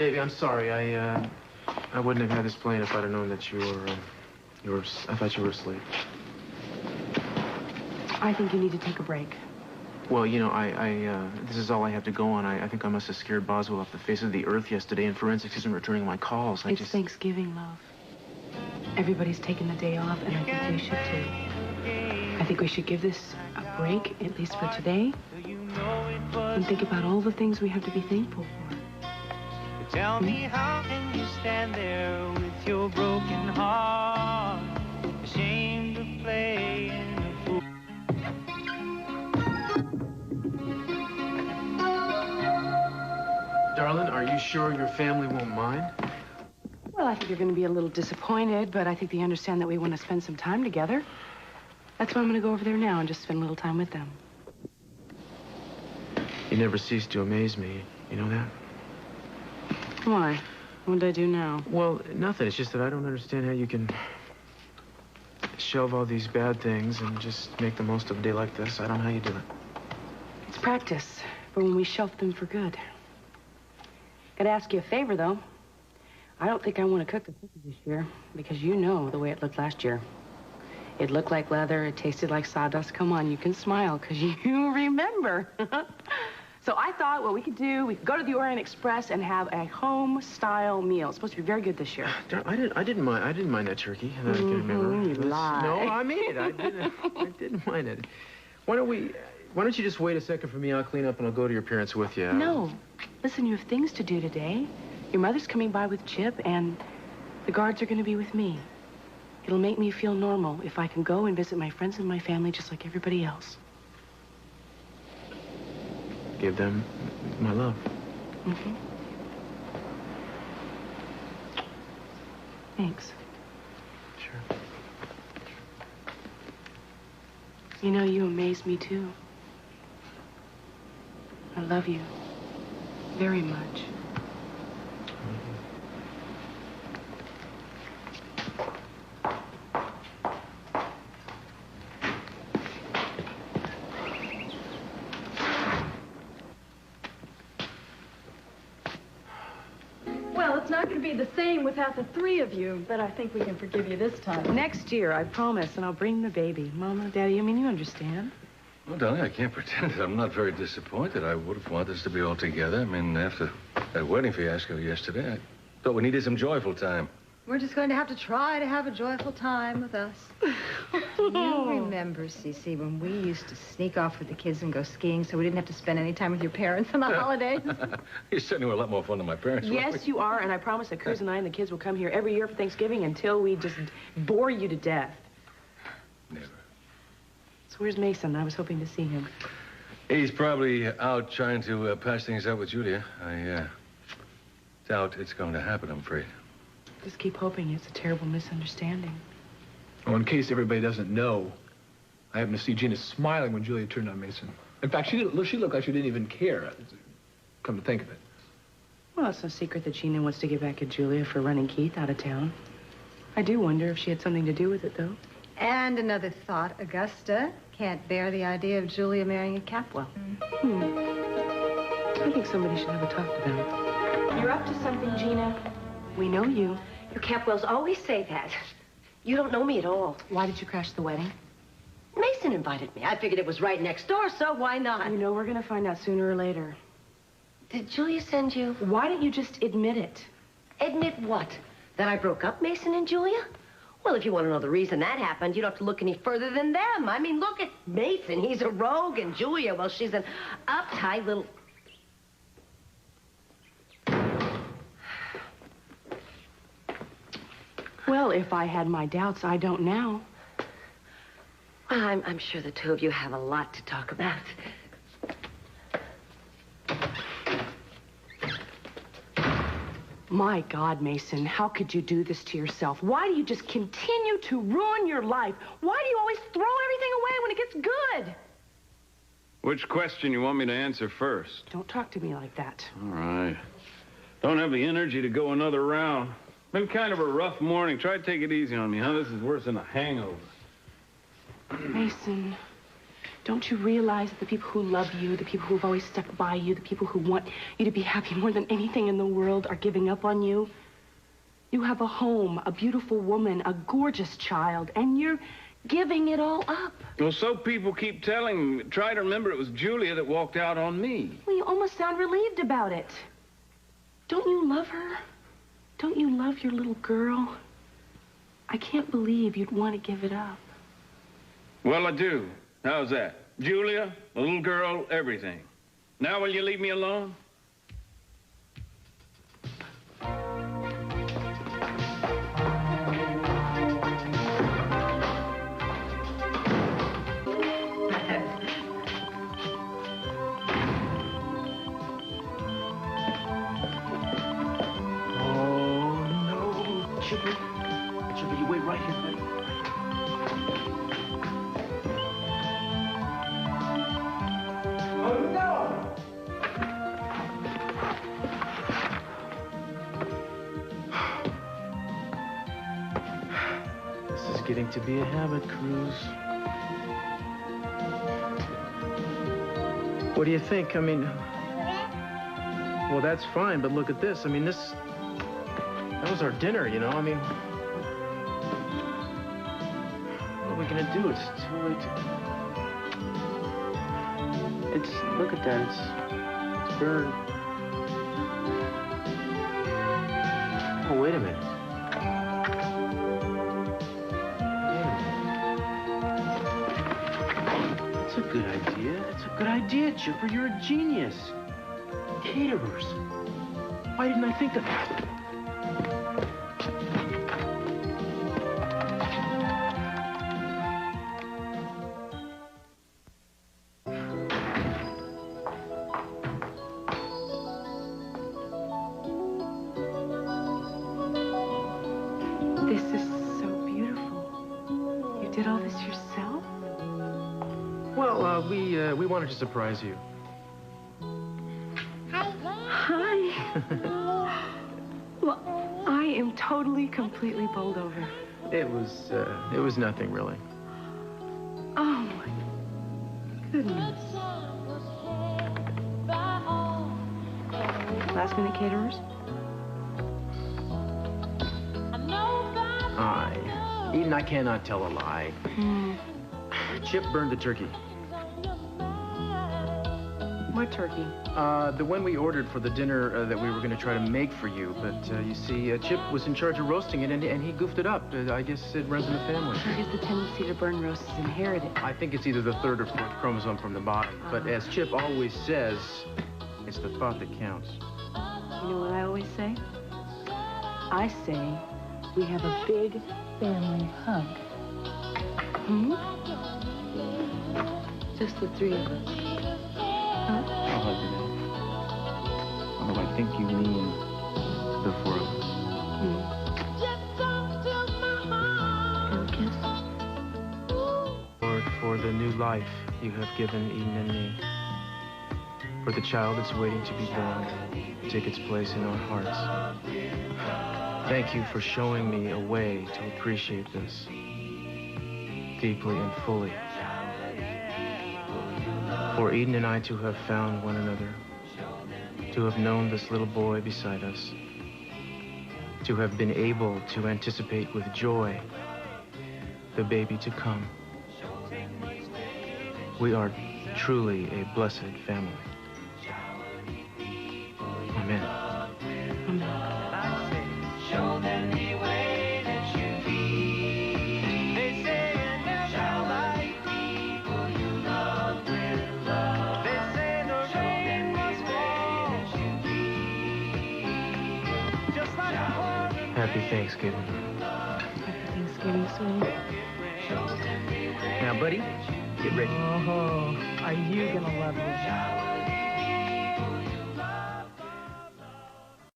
Davey, I'm sorry. I wouldn't have had this plane if I'd have known that you were, I thought you were asleep. I think you need to take a break. Well, you know, this is all I have to go on. I think I must have scared Boswell off the face of the earth yesterday, and forensics isn't returning my calls. It's Thanksgiving, love. Everybody's taking the day off, and I think they should, too. I think we should give this a break, at least for today, and think about all the things we have to be thankful for. Tell me, how can you stand there with your broken heart, ashamed of playing a fool? Darling, are you sure your family won't mind? Well, I think they're going to be a little disappointed, but I think they understand that we want to spend some time together. That's why I'm going to go over there now and just spend a little time with them. You never cease to amaze me. You know that? Why? What did I do now? Well, nothing. It's just that I don't understand how you can shelve all these bad things and just make the most of a day like this. I don't know how you do it. It's practice for when we shelf them for good. Gotta ask you a favor, though. I don't think I want to cook the cookies this year, because you know the way it looked last year. It looked like leather, it tasted like sawdust. Come on, you can smile, because you remember. So I thought what we could do, we could go to the Orient Express and have a home-style meal. It's supposed to be very good this year. I didn't mind that turkey. I can remember. You lie. No, I mean it. I didn't mind it. Why don't you just wait a second for me? I'll clean up and I'll go to your parents with you. No. Listen, you have things to do today. Your mother's coming by with Chip, and the guards are going to be with me. It'll make me feel normal if I can go and visit my friends and my family just like everybody else. Give them my love. Mm-hmm. Thanks. Sure. You know, you amaze me, too. I love you very much. Well, it's not going to be the same without the three of you, but I think we can forgive you this time. Next year, I promise, and I'll bring the baby. Mama, Daddy, I mean, you understand. Well, darling, I can't pretend that I'm not very disappointed. I would have wanted us to be all together. I mean, after that wedding fiasco yesterday, I thought we needed some joyful time. We're just going to have to try to have a joyful time with us. You remember, Cece, when we used to sneak off with the kids and go skiing so we didn't have to spend any time with your parents on the holidays? You certainly were a lot more fun than my parents were. Yes, you are, and I promise that Cruz and I and the kids will come here every year for Thanksgiving until we just bore you to death. Never. So where's Mason? I was hoping to see him. He's probably out trying to patch things up with Julia. I doubt it's going to happen, I'm afraid. Just keep hoping it's a terrible misunderstanding. Well, in case everybody doesn't know, I happened to see Gina smiling when Julia turned on Mason. In fact, she looked like she didn't even care, come to think of it. Well, it's no secret that Gina wants to get back at Julia for running Keith out of town. I do wonder if she had something to do with it, though. And another thought, Augusta can't bear the idea of Julia marrying a Capwell. I think somebody should have a talk to them. You're up to something, Gina. We know you. You Capwells always say that. You don't know me at all. Why did you crash the wedding? Mason invited me. I figured it was right next door, so why not? You know we're going to find out sooner or later. Did Julia send you? Why don't you just admit it? Admit what? That I broke up Mason and Julia? Well, if you want to know the reason that happened, you don't have to look any further than them. I mean, look at Mason. He's a rogue, and Julia, well, she's an uptight little... Well, if I had my doubts, I don't now. Well, I'm sure the two of you have a lot to talk about. My God, Mason, how could you do this to yourself? Why do you just continue to ruin your life? Why do you always throw everything away when it gets good? Which question you want me to answer first? Don't talk to me like that. All right. Don't have the energy to go another round. Been kind of a rough morning. Try to take it easy on me, huh? This is worse than a hangover. Mason, Don't you realize that the people who love you, the people who've always stuck by you, the people who want you to be happy more than anything in the world are giving up on you? You have a home, a beautiful woman, a gorgeous child, and you're giving it all up. Well, so people keep telling me. Try to remember it was Julia that walked out on me. Well, you almost sound relieved about it. Don't you love her? Don't you love your little girl? I can't believe you'd want to give it up. Well, I do. How's that? Julia, the little girl, everything. Now will you leave me alone? Chipper, you wait right here. Oh, no! This is getting to be a habit, Cruz. What do you think? I mean, well, that's fine, but look at this. I mean, that was our dinner, you know? I mean, what are we gonna do? It's too late to... look at that, it's burned. Oh, wait a minute. That's a good idea. That's a good idea, Chipper. You're a genius. Caterers. Why didn't I think of that? This is so beautiful. You did all this yourself? Well, we wanted to surprise you. Hi. Well, I am totally, completely bowled over. It was nothing, really. Oh, my goodness. Last minute caterers? Eden, I cannot tell a lie. Chip burned the turkey. What turkey? The one we ordered for the dinner that we were going to try to make for you. But you see, Chip was in charge of roasting it, and he goofed it up. I guess it runs in the family. I guess the tendency to burn roast is inherited. I think it's either the third or fourth chromosome from the bottom. But as Chip always says, it's the thought that counts. You know what I always say? I say we have a big family hug. Hmm? Just the three of us. Huh? I'll hug you now. Although I think you mean the four of us. And a kiss? Lord, for the new life you have given Eden and me. For the child that's waiting to be born, take its place in our hearts. Thank you for showing me a way to appreciate this deeply and fully. For Eden and I to have found one another, to have known this little boy beside us, to have been able to anticipate with joy the baby to come. We are truly a blessed family. Amen. Show them the way that you lead. They say you never like people you love with love. They say the rain must fall. Just like a Happy Thanksgiving. Happy Thanksgiving, sweetie. Now, buddy, get ready. Oh, are you gonna love this?